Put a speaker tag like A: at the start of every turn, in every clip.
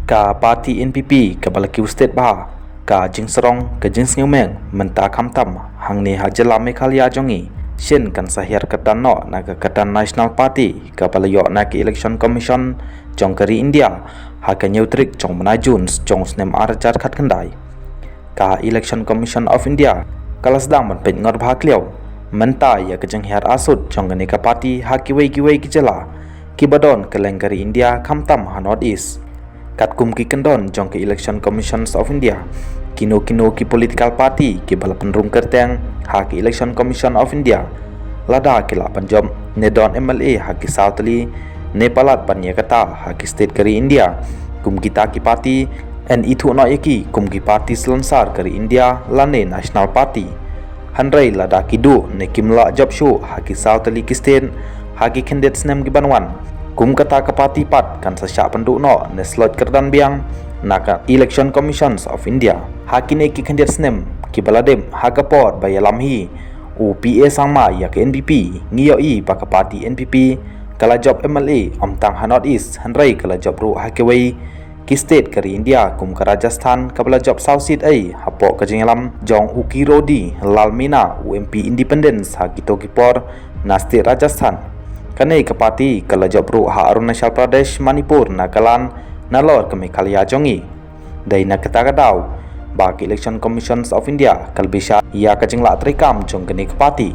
A: ka parti NPP ka balakiu state ba ka jingserong ka jingsngmeng menta khamtam hangni hajela Meghalaya jongi shin kan sahyar katan no na ka katan National Party ka balayo na ki election commission jongkari India ha ka neutrik jong manajun jong snem arjar khat khandai ka election commission of India kalasdang man pet ngor bhakleu menta ya ka jenghyar asut jongani ka party ha ki wei ki jela ki badon ka lengkari India khamtam ha north east kat kum ki kendon jong ke election commissions of India kino ki political party ki bala penrung kerteng ha ki election commission of India lada ki la panjom nedon MLA ha ki southly nepalat panya kata ha ki state kari India kum kita ki party and itu no yaki kum ki party selansar kari India lane national party handrai lada ki du ne kimla job show ha ki southly ki state ha ki candidates nem ki banwan kum kata ke parti pat kan sasya penduk no ne slot kerdan biang naka election commissions of India hakine ki candidates nem ki baladem hagapor bayalamhi UPA sangma ya ke NPP ngiyoi pa ka parti NPP kala job MLA omtang North East handrai kala job ru hakewei ki state kari India kum ka Rajasthan kabla job South East ai hapo ka jinglam jong ukirodi lalmina UMP independence hakito kipor na state Rajasthan kanai ka parti kala job ru ha Arunachal Pradesh Manipur Nagaland nalor ke Meghalaya jongi dai na kata kadau ba ki election commissions of India kalbisha ya ka jingla trikam jong kani ka parti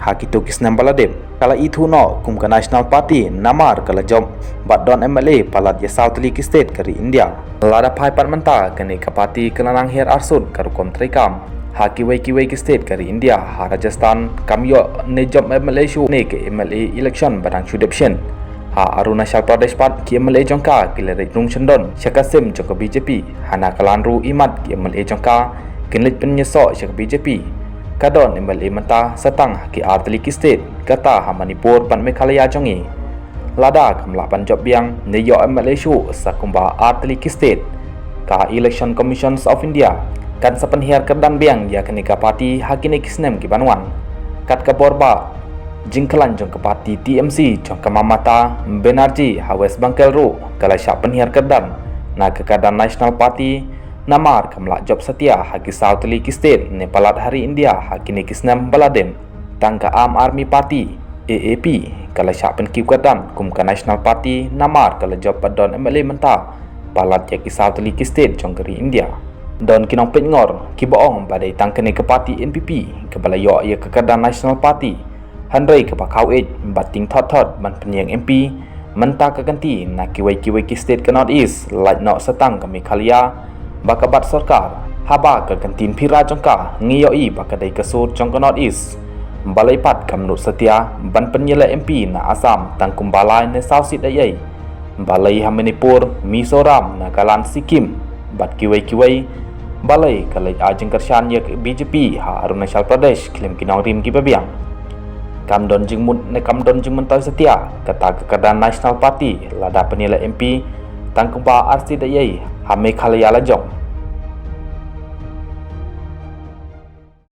A: ha ki to kisnam baladem kala ithu no kum ka national party namar kala job badon MLA palat ya southly ki state kari India lada phai parmanta kani ka parti kalanang her arsud karu kontrikam ha ki wei ki state kari India ha Rajasthan kamyo ne job MLA shu ne ke MLA election badang sudeption ha Arunachal Pradesh pat ki MLA jongka ki le rung chendon Shakasim jong BJP hana kalanru imat ki MLA jongka kinlit penyeso jong BJP kadon MLA menta satang ki artli ki state kata ha Manipur pan Meghalaya jongi lada kamla pan job biang ne yo MLA shu sakumba artli ki state ka election commissions of India kan sapenhiar kerdan biang ya kenika parti hakine kisnem ki banwan kat ka borba jingklan jong ke parti TMC jong ke Mamata Banerjee ha West Bengal ru kala sya penhiar kerdan na ke kadan National Party namar kamla job setia haki southly ki state Nepalat hari India hakine kisnem baladem tangka Army Party AAP kala sya penki kerdan kum ka National Party namar kala job padon MLA menta palat ya ki southly ki state jong keri India don kinong petngor ki boong badai tangkene ke parti NPP ke balayo ya ke kadan National Party handrai ke pakau bating thot ban penyeng MP menta ke ganti na ki wei ki state ke North East lait no setang ke Meghalaya bakabat sarkar haba ke gantin phira jongka ngiyoi bakadai ke sur jong ke North East balai pat kamnut setia ban penyela MP na Assam tangkum balai ne South East ai balai ha Manipur Mizoram Nagaland Sikkim bat ki wei balai kalai ajeng kershan ya BJP ha Arunachal Pradesh klaim kinong rim ki babiang kamdon jingmun ne kamdon jingmun taw setia kata ke kadan National Party lada penila MP tangkumba RC dayai ha Meghalaya lajong